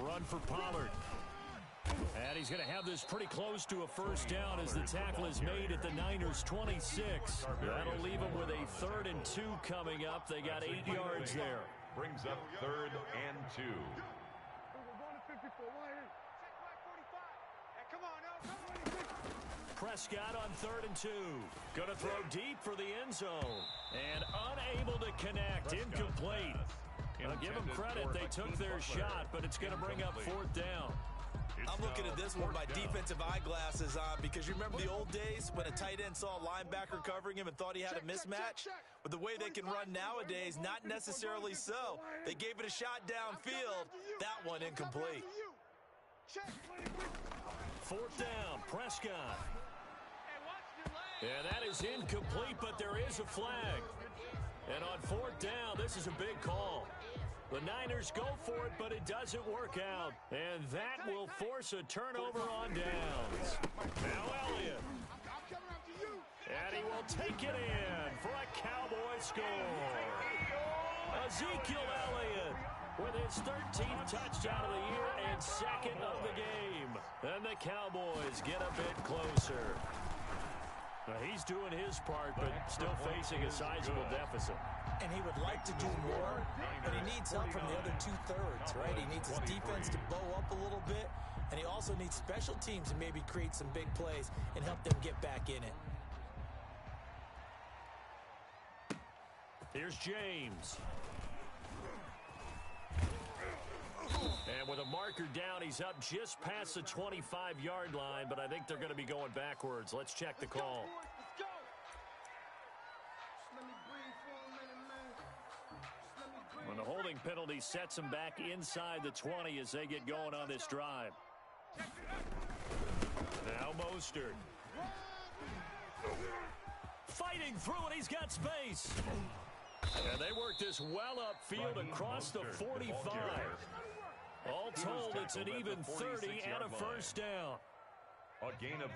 Run for Pollard. And he's going to have this pretty close to a first down as the tackle is made at the Niners' 26. That'll leave them with a 3rd and 2 coming up. They got 8 yards there. Brings up 3rd and 2. We're going to 54. Check Mike 45. Hey, come on, Prescott on 3rd and 2. Going to throw deep for the end zone. And unable to connect. Incomplete. Give them credit. They took their shot, but it's going to bring up 4th down. I'm looking at this one with my defensive eyeglasses on because you remember the old days when a tight end saw a linebacker covering him and thought he had a mismatch? But the way they can run nowadays, not necessarily so. They gave it a shot downfield. That one incomplete. 4th down, Prescott. And that is incomplete, but there is a flag. And on 4th down, this is a big call. The Niners go for it, but it doesn't work out. And that will force a turnover on downs. Now Elliott. And he will take it in for a Cowboy score. Ezekiel Elliott with his 13th touchdown of the year and 2nd of the game. And the Cowboys get a bit closer. he's doing his part, but still facing a sizable deficit. And he would like to do more, but he needs help from the other two-thirds, right? He needs his defense to bow up a little bit, and he also needs special teams to maybe create some big plays and help them get back in it. Here's James. And with a marker down, he's up just past the 25-yard line, but I think they're going to be going backwards. Let's check the call. When the holding penalty sets them back inside the 20 as they get going on this drive. Now Mostert. Fighting through it, he's got space. And they work this well upfield across the 45. All told, it's an even 30 and a first down.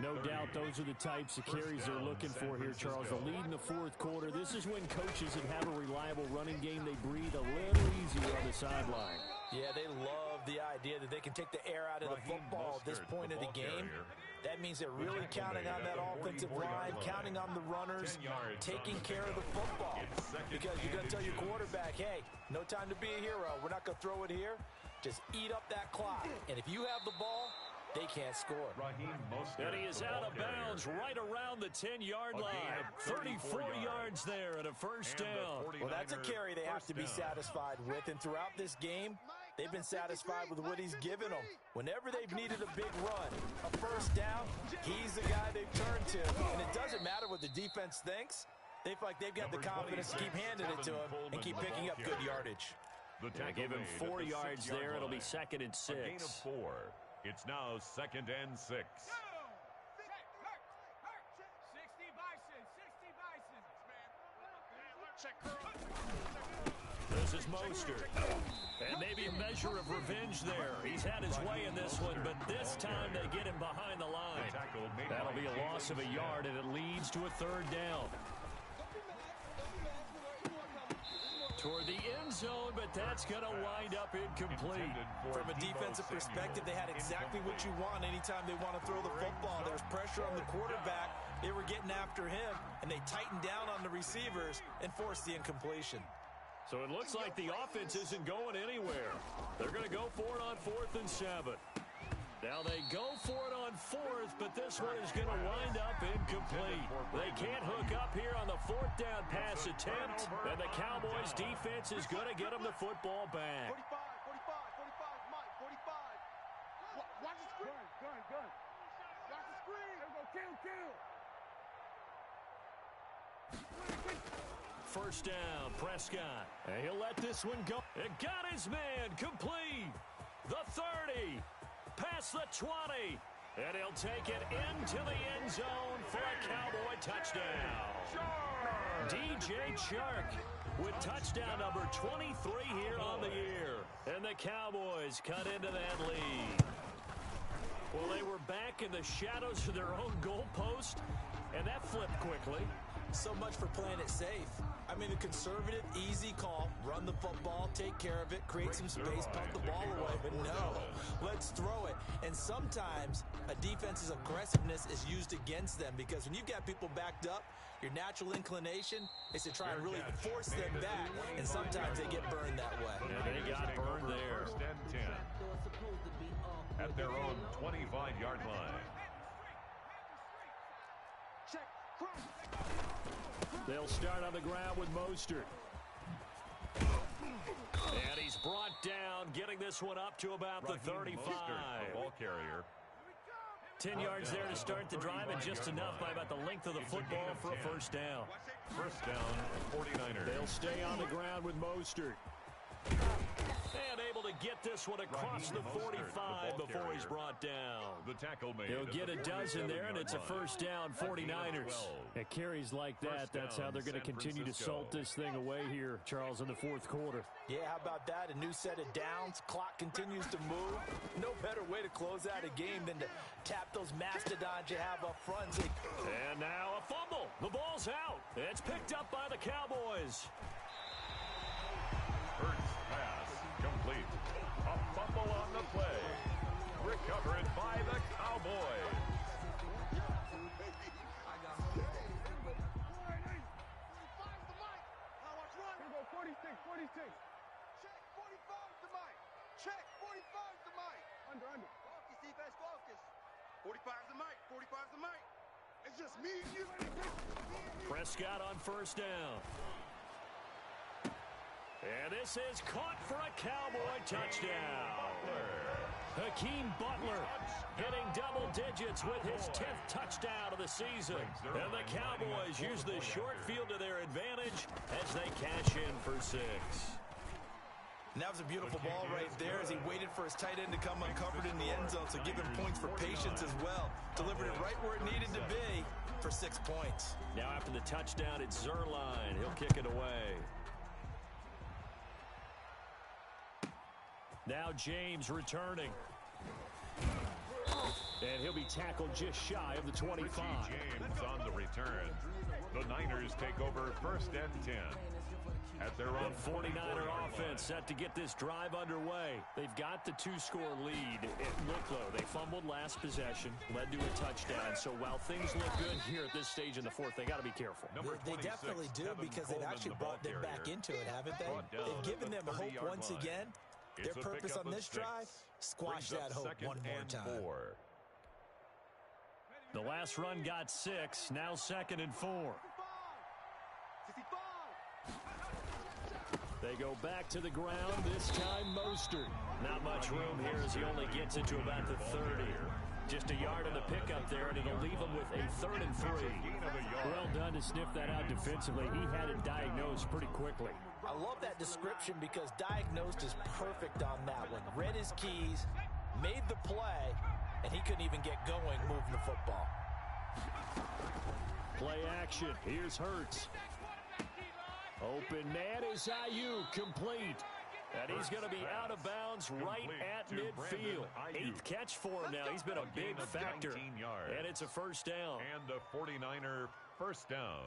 No doubt those are the types of carries they're looking for here, Charles. The lead in the fourth quarter. This is when coaches that have a reliable running game, they breathe a little easier on the sideline. Yeah, they love the idea that they can take the air out of the football at this point of the game. That means they're really counting on that offensive line, counting on the runners, taking care of the football. Because you're going to tell your quarterback, hey, no time to be a hero. We're not going to throw it here. Just eat up that clock. And if you have the ball, they can't score. And he is out of bounds right around the 10-yard line. 34 yards there and a first down. Well, that's a carry they have to be satisfied with. And throughout this game, they've been satisfied with what he's given them. Whenever they've needed a big run, a first down, he's the guy they've turned to. And it doesn't matter what the defense thinks. They feel like they've got the confidence to keep handing it to him and keep picking up good yardage. Give him 4 yards there. It'll be 2nd and 6. A gain of 4. It's now 2nd and 6. 60 Bison. This is Mostert. And maybe a measure of revenge there. He's had his way in this one, but this time they get him behind the line. That'll be a loss of a yard, and it leads to a 3rd down. Toward the end zone, but that's going to wind up incomplete. From a defensive perspective, they had exactly what you want anytime they want to throw the football. There's pressure on the quarterback. They were getting after him, and they tightened down on the receivers and forced the incompletion. So it looks like the offense isn't going anywhere. They're going to go for it on 4th and 7. Now they go for it on 4th, but this one is going to wind up incomplete. They can't hook up here on the 4th down pass attempt, and the Cowboys defense is going to get them the football back. 45, Mike, 45. Watch the screen. Gun. Watch the screen. There we go, kill. First down, Prescott. And he'll let this one go. It got his man complete. The 30. Past the 20, and he'll take it into the end zone for a Cowboy touchdown. DJ Chark with touchdown number 23 here on the year. And the Cowboys cut into that lead. Well, they were back in the shadows of their own goalpost, and that flipped quickly. So much for playing it safe. I mean, a conservative, easy call, run the football, take care of it, create some space, pump the ball away. But no, let's throw it. And sometimes a defense's aggressiveness is used against them because when you've got people backed up, your natural inclination is to try and really force them back, and sometimes they get burned that way. And they got burned there. 1st and 10 at their own 25-yard line. They'll start on the ground with Mostert. And he's brought down, getting this one up to about the 35. The ball carrier. 10 yards there to start the drive, and just enough by about the length of the football for a first down. First down, 49ers. They'll stay on the ground with Mostert. And able to get this one across the 45 before he's brought down. The tackle made. He'll get a dozen there, and it's a first down, 49ers. At carries like that, that's how they're going to continue to salt this thing away here, Charles, in the fourth quarter. Yeah, how about that? A new set of downs. Clock continues to move. No better way to close out a game than to tap those mastodons you have up front. And now a fumble. The ball's out. It's picked up by the Cowboys. First pass complete. A fumble on the play. Recovered by the Cowboys. 45's the mic. 45's the mic. It's just me and you. Prescott on first down. And this is caught for a Cowboy touchdown. Hakeem Butler hitting double digits with his 10th touchdown of the season. And the Cowboys use the short field to their advantage as they cash in for 6. And that was a beautiful ball right there as he waited for his tight end to come uncovered in the end zone, so give him points for patience as well. Delivered it right where it needed to be for 6 points. Now after the touchdown, it's Zerline. He'll kick it away. Now James returning. And he'll be tackled just shy of the 25. James on the return. The Niners take over 1st and 10. At their own The 49er offense set to get this drive underway. They've got the 2-score lead. Look, though, they fumbled last possession, led to a touchdown. So while things look good here at this stage in the 4th, they got to be careful. They definitely do, because they've actually brought them back into it, haven't they? They've given them hope once again. Their purpose on this drive, squash that hope one more time. The last run got 6, now 2nd and 4. They go back to the ground, this time Mostert. Not much room here as he only gets it to about the 30. Just a yard on the pickup there, and it'll leave him with a 3rd and 3. Well done to sniff that out defensively. He had it diagnosed pretty quickly. I love that description because diagnosed is perfect on that one. Read his keys, made the play, and he couldn't even get going moving the football. Play action. Here's Hurts. Open man is Ayuk, complete. And he's going to be out of bounds right at midfield. 8th catch for him now. He's been a big factor. And it's a 1st down. And a 49er 1st down.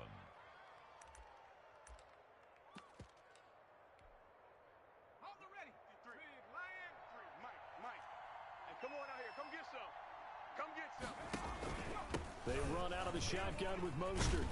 Hold the ready. 3. Big Lion. 3. Mike. Hey, come on out here. Come get some. Come get some. They run out of the shotgun with Mostert.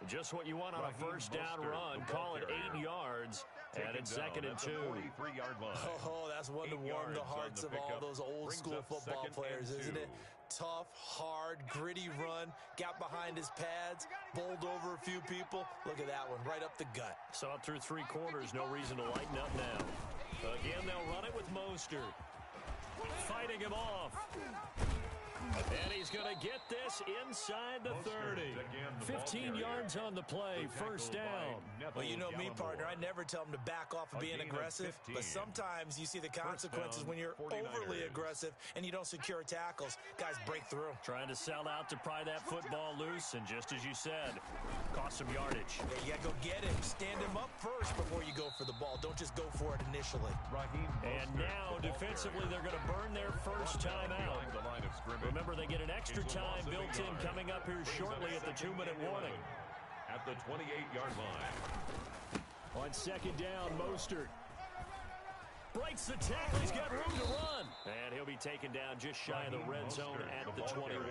Just what you want on a 1st down run. Call it 8 yards. And it's 2nd and 2. 43-yard line. Oh, that's one to warm the hearts of all those old-school football players, isn't it? Tough, hard, gritty run. Got behind his pads. Bowled over a few people. Look at that one, right up the gut. Saw it through 3 quarters. No reason to lighten up now. Again, they'll run it with Mostert. Fighting him off. And he's going to get this inside the 30. 15 yards on the play, 1st down. Well, you know me, partner. I never tell them to back off of being aggressive. But sometimes you see the consequences when you're overly aggressive and you don't secure tackles. Guys break through. Trying to sell out to pry that football loose. And just as you said, cost some yardage. Yeah, you got to go get him. Stand him up first before you go for the ball. Don't just go for it initially. And now, defensively, they're going to burn their first time out. Remember, they get an extra time built in coming up here shortly at the 2-minute warning. At the 28-yard line. On 2nd down, Mostert breaks the tackle. He's got room to run. And he'll be taken down just shy of the red zone at the 21.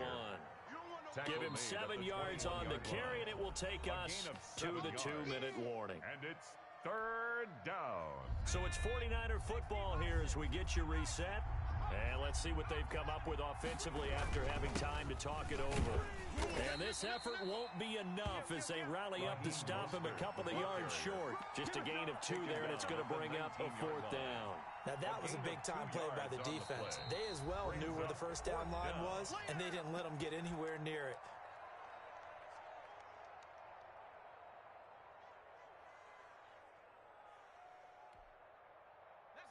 Give him 7 yards on the carry, and it will take us to the 2-minute warning. And it's 3rd down. So it's 49er football here as we get you reset. And let's see what they've come up with offensively after having time to talk it over. And this effort won't be enough as they rally up to stop him a couple of yards short. Just a gain of 2 there, and it's going to bring up a 4th down. Now, that was a big-time play by the defense. They as well knew where the 1st down line was, and they didn't let them get anywhere near it.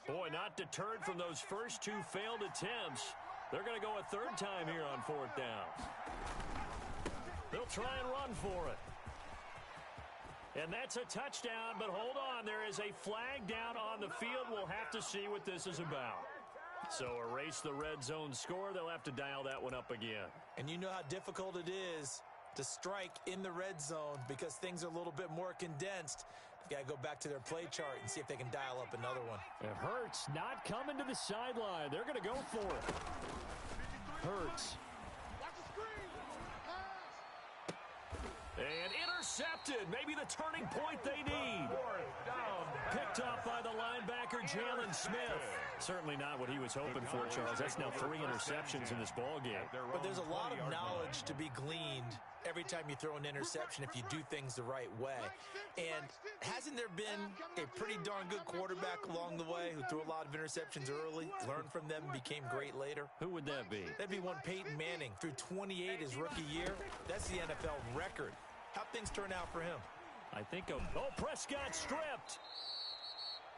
Boy, not deterred from those first 2 failed attempts. They're going to go a 3rd time here on 4th down. They'll try and run for it. And that's a touchdown, but hold on. There is a flag down on the field. We'll have to see what this is about. So erase the red zone score. They'll have to dial that one up again. And you know how difficult it is to strike in the red zone because things are a little bit more condensed. Got to go back to their play chart and see if they can dial up another one. And Hurts not coming to the sideline. They're going to go for it. Hurts. And intercepted. Maybe the turning point they need. Picked up by the linebacker, Jalen Smith. Certainly not what he was hoping for, Charles. That's now 3 interceptions in this ballgame. But there's a lot of knowledge to be gleaned every time you throw an interception if you do things the right way. And hasn't there been a pretty darn good quarterback along the way who threw a lot of interceptions early, learned from them, and became great later? Who would that be? That'd be one Peyton Manning. Threw 28 his rookie year. That's the NFL record. How'd things turn out for him? I think Prescott stripped.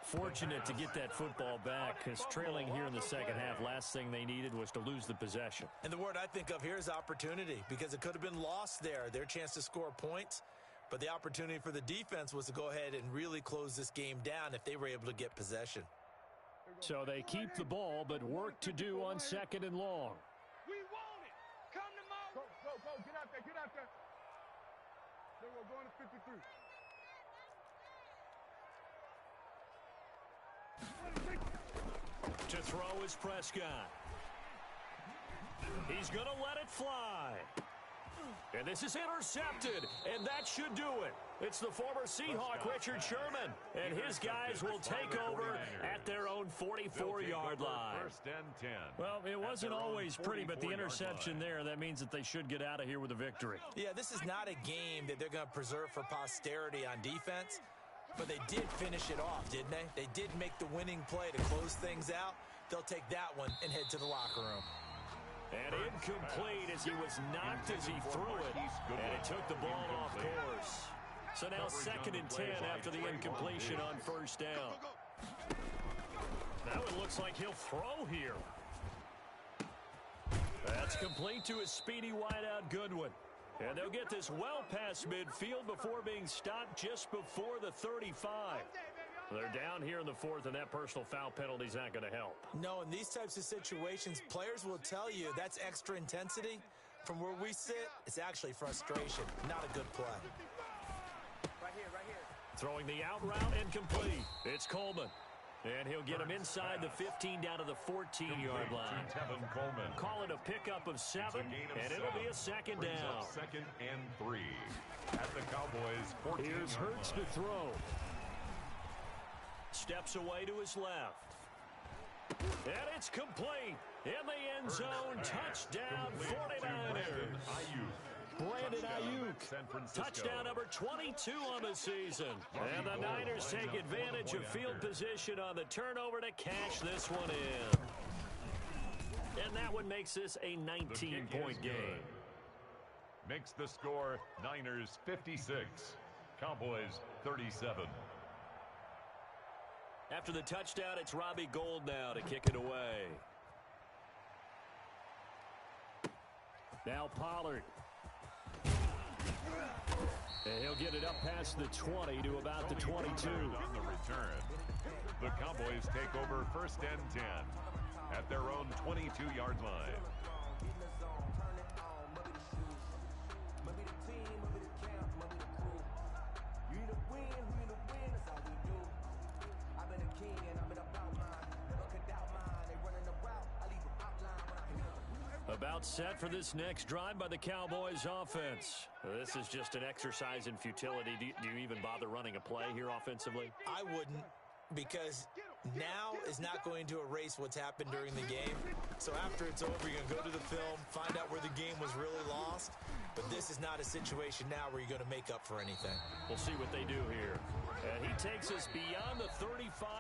Fortunate to get that football back, because trailing here in the second half, last thing they needed was to lose the possession. And the word I think of here is opportunity, because it could have been lost there, their chance to score points. But the opportunity for the defense was to go ahead and really close this game down if they were able to get possession. So they keep the ball, but work to do on 2nd and long. We want it. Come to Mo. Go. Get out there. Then we're going to 53. To throw is Prescott. He's going to let it fly. And this is intercepted, and that should do it. It's the former Seahawk, Richard Sherman, and his guys will take over at their own 44-yard line. 1st and 10. Well, it wasn't always pretty, but the interception there, that means that they should get out of here with a victory. Yeah, this is not a game that they're going to preserve for posterity on defense, but they did finish it off, didn't they? They did make the winning play to close things out. They'll take that one and head to the locker room. And incomplete as he was knocked as he threw it, and it took the ball off course. So now 2nd and 10 after the incompletion on 1st down. Now it looks like he'll throw here. That's complete to his speedy wideout Goodwin. And they'll get this well past midfield before being stopped just before the 35. They're down here in the 4th, and that personal foul penalty is not going to help. No, in these types of situations, players will tell you that's extra intensity. From where we sit, it's actually frustration, not a good play. Right here. Throwing the out route incomplete. It's Coleman. And he'll get him inside the 15 down to the 14-yard line. Tevin Coleman. Call it a pickup of 7, and it'll be a 2nd down. 2nd and 3 at the Cowboys' 14-yard line. Here's Hurts to throw. Steps away to his left. And it's complete. In the end zone, touchdown 49ers. Brandon Ayuk, touchdown number 22 on the season. And the Niners take advantage of field position on the turnover to cash this one in. And that one makes this a 19-point game. Makes the score Niners 56, Cowboys 37. After the touchdown, it's Robbie Gould now to kick it away. Now Pollard. And he'll get it up past the 20 to about the 22. On the return, the Cowboys take over 1st and 10 at their own 22-yard line. About set for this next drive by the Cowboys offense. This is just an exercise in futility. Do you even bother running a play here offensively? I wouldn't, because now is not going to erase what's happened during the game. So after it's over, you're going to go to the film, find out where the game was really lost. But this is not a situation now where you're going to make up for anything. We'll see what they do here. And he takes us beyond the 35